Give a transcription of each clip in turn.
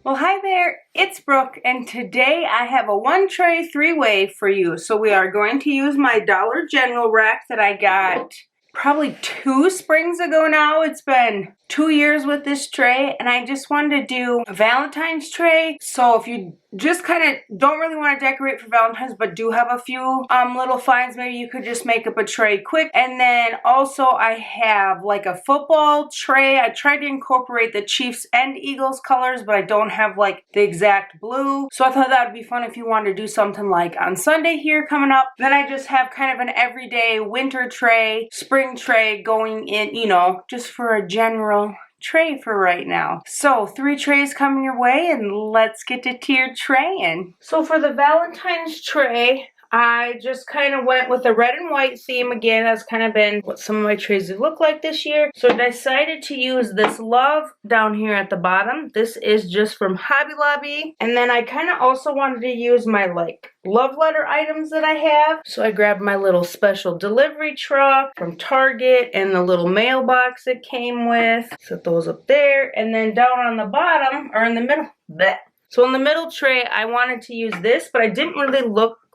Well, hi there, it's Brooke, and today I have a one tray three-way for you. So we are going to use my Dollar General rack that I got probably 2 springs ago now. It's been 2 years with this tray, and I just wanted to do a Valentine's tray. So if you just kind of don't really want to decorate for Valentine's but do have a few little finds, maybe you could just make up a tray quick. And then also I have like a football tray. I tried to incorporate the Chiefs and Eagles colors, but I don't have like the exact blue. So I thought that would be fun if you wanted to do something like on Sunday here coming up. Then I just have kind of an everyday winter tray, spring tray going in, you know, just for a general tray for right now. So 3 trays coming your way, and let's get to tier traying. So for the Valentine's tray, I just kind of went with a red and white theme again. That's kind of been what some of my trays have looked like this year. So I decided to use this love down here at the bottom. This is just from Hobby Lobby. And then I kind of also wanted to use my like love letter items that I have. So I grabbed my little special delivery truck from Target and the little mailbox it came with. Set those up there. And then down on the bottom, or in the middle, bleh. So in the middle tray, I wanted to use this, but I didn't really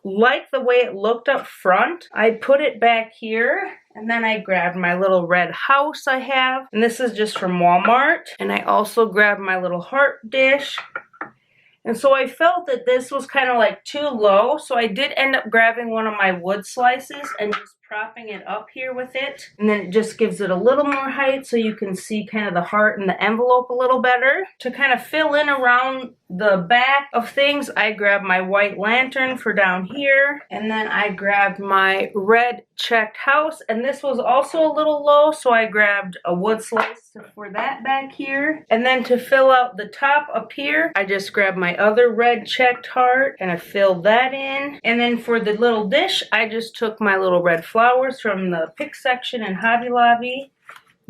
like the way it looked up front. I put it back here, and then I grabbed my little red house I have, and this is just from Walmart. And I also grabbed my little heart dish. And so I felt that this was kind of like too low, so I did end up grabbing one of my wood slices and just propping it up here with it. And then it just gives it a little more height so you can see kind of the heart and the envelope a little better. To kind of fill in around the back of things, I grabbed my white lantern for down here. And then I grabbed my red checked house. And this was also a little low, so I grabbed a wood slice for that back here. And then to fill out the top up here, I just grabbed my other red checked heart and I filled that in. And then for the little dish, I just took my little red flowers from the pick section in Hobby Lobby.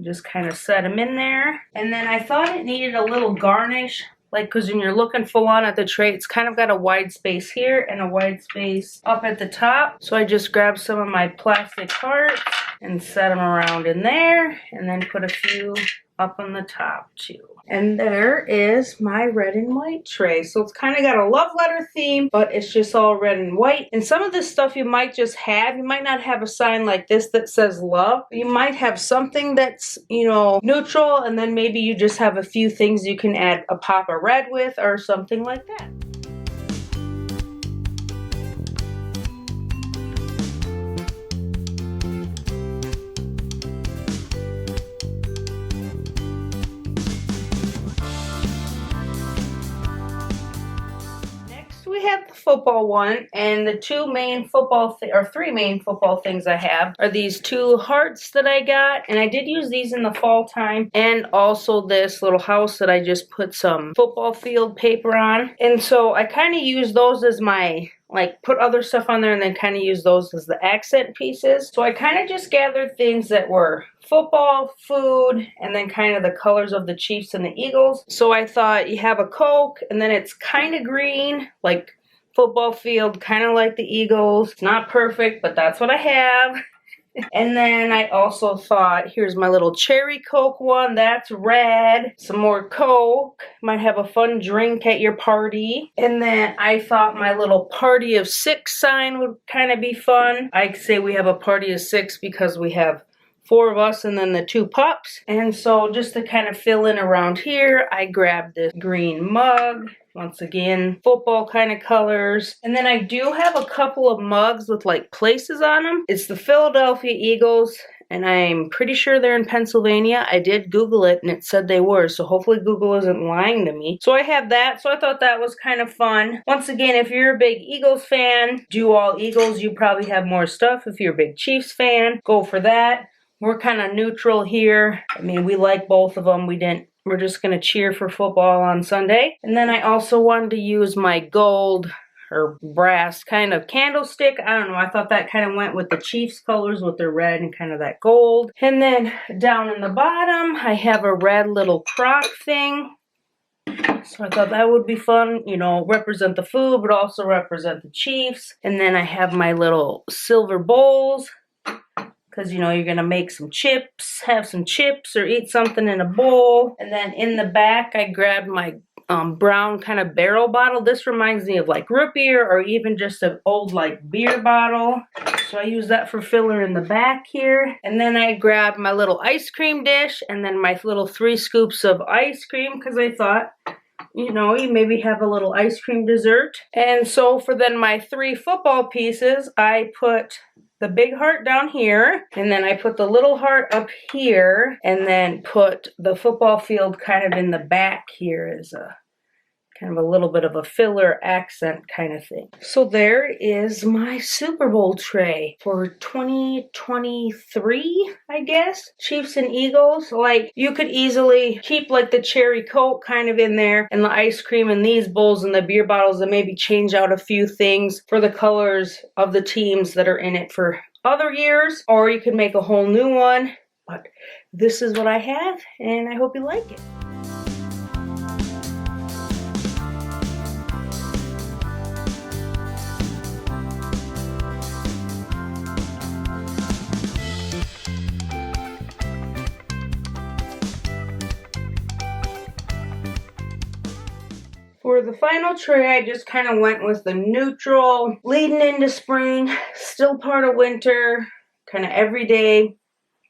Just kind of set them in there. And then I thought it needed a little garnish, like, because when you're looking full on at the tray, it's kind of got a wide space here and a wide space up at the top. So I just grabbed some of my plastic hearts and set them around in there, and then put a few up on the top too. And there is my red and white tray. So it's kind of got a love letter theme, but it's just all red and white. And some of this stuff you might just have. You might not have a sign like this that says love. You might have something that's, you know, neutral, and then maybe you just have a few things you can add a pop of red with or something like that. We have the football one, and the 3 main football things I have are these 2 hearts that I got, and I did use these in the fall time, and also this little house that I just put some football field paper on. And so I kind of use those as my, like, put other stuff on there and then kind of use those as the accent pieces. So I kind of just gathered things that were football, food, and then kind of the colors of the Chiefs and the Eagles. So I thought you have a Coke, and then it's kind of green, like football field, kind of like the Eagles. It's not perfect, but that's what I have. And then I also thought, here's my little cherry Coke one. That's red. Some more Coke. Might have a fun drink at your party. And then I thought my little party of 6 sign would kind of be fun. I say we have a party of 6 because we have 4 of us and then the 2 pups. And so just to kind of fill in around here, I grabbed this green mug. Once again, football kind of colors. And then I do have a couple of mugs with like places on them. It's the Philadelphia Eagles, and I'm pretty sure they're in Pennsylvania. I did Google it, and it said they were, so hopefully Google isn't lying to me. So I have that, so I thought that was kind of fun. Once again, if you're a big Eagles fan, do all Eagles. You probably have more stuff. If you're a big Chiefs fan, go for that. We're kind of neutral here. I mean, we like both of them. We're just going to cheer for football on Sunday. And then I also wanted to use my gold or brass kind of candlestick. I don't know. I thought that kind of went with the Chiefs colors with their red and kind of that gold. And then down in the bottom, I have a red little crock thing. So I thought that would be fun, you know, represent the food, but also represent the Chiefs. And then I have my little silver bowls. Because, you know, you're going to make some chips, have some chips, or eat something in a bowl. And then in the back, I grabbed my brown kind of barrel bottle. This reminds me of like root beer or even just an old like beer bottle. So I use that for filler in the back here. And then I grabbed my little ice cream dish and then my little 3 scoops of ice cream because I thought, you know, you maybe have a little ice cream dessert. And so for then my 3 football pieces, I put the big heart down here, and then I put the little heart up here, and then put the football field kind of in the back here as a kind of a little bit of a filler accent kind of thing. So there is my Super Bowl tray for 2023, I guess. Chiefs and Eagles. Like, you could easily keep like the cherry Coke kind of in there and the ice cream and these bowls and the beer bottles and maybe change out a few things for the colors of the teams that are in it for other years. Or you could make a whole new one. But this is what I have, and I hope you like it. For the final tray, I just kind of went with the neutral, leading into spring, still part of winter, kind of everyday,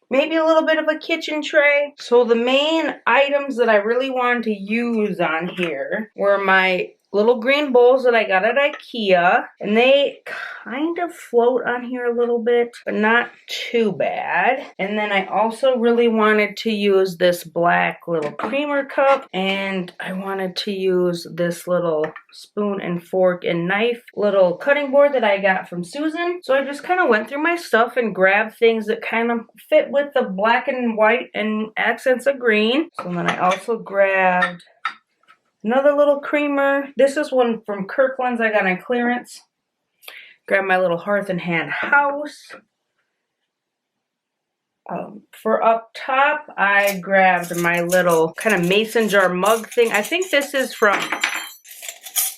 maybe a little bit of a kitchen tray. So the main items that I really wanted to use on here were my little green bowls that I got at IKEA, and they kind of float on here a little bit, but not too bad. And then I also really wanted to use this black little creamer cup, and I wanted to use this little spoon and fork and knife little cutting board that I got from Susan. So I just kind of went through my stuff and grabbed things that kind of fit with the black and white and accents of green. So then I also grabbed another little creamer. This is one from Kirkland's I got on clearance. Grab my little Hearth and Hand house. For up top, I grabbed my little kind of mason jar mug thing. I think this is from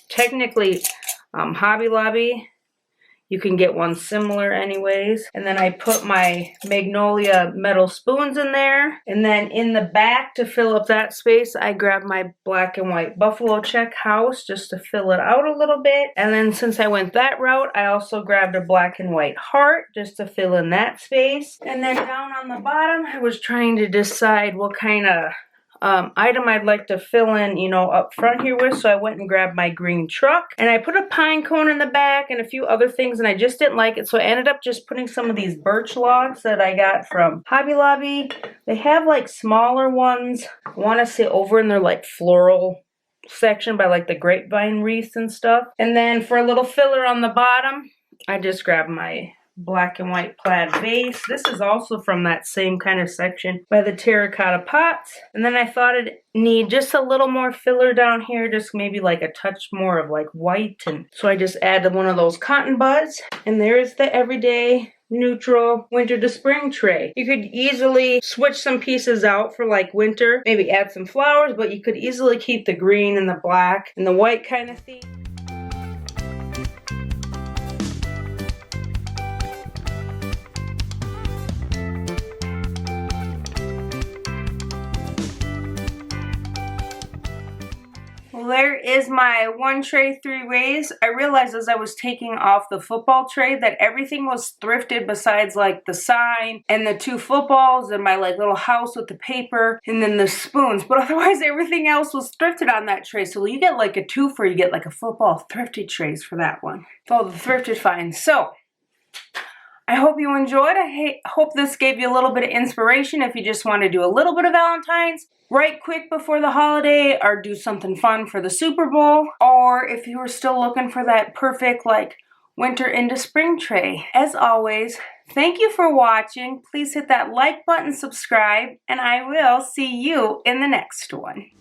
technically Hobby Lobby. You can get one similar anyways. And then I put my Magnolia metal spoons in there. And then in the back to fill up that space, I grabbed my black and white buffalo check house just to fill it out a little bit. And then since I went that route, I also grabbed a black and white heart just to fill in that space. And then down on the bottom, I was trying to decide what kind of item I'd like to fill in, you know, up front here with. So I went and grabbed my green truck, and I put a pine cone in the back and a few other things, and I just didn't like it. So I ended up just putting some of these birch logs that I got from Hobby Lobby. They have like smaller ones. I want to say over in their like floral section by like the grapevine wreaths and stuff. And then for a little filler on the bottom, I just grabbed my black and white plaid vase. This is also from that same kind of section by the terracotta pots. And then I thought it'd need just a little more filler down here, just maybe like a touch more of like white. And so I just added one of those cotton buds. And there's the everyday neutral winter to spring tray. You could easily switch some pieces out for like winter, maybe add some flowers, but you could easily keep the green and the black and the white kind of theme. Well, there is my one tray 3 ways. I realized as I was taking off the football tray that everything was thrifted besides like the sign and the 2 footballs and my like little house with the paper and then the spoons. But otherwise everything else was thrifted on that tray. So you get like a 2 for, you get like a football thrifted trays for that one. It's all the thrifted finds. So I hope you enjoyed. I hope this gave you a little bit of inspiration if you just want to do a little bit of Valentine's right quick before the holiday, or do something fun for the Super Bowl, or if you were still looking for that perfect like winter into spring tray. As always, thank you for watching. Please hit that like button, subscribe, and I will see you in the next one.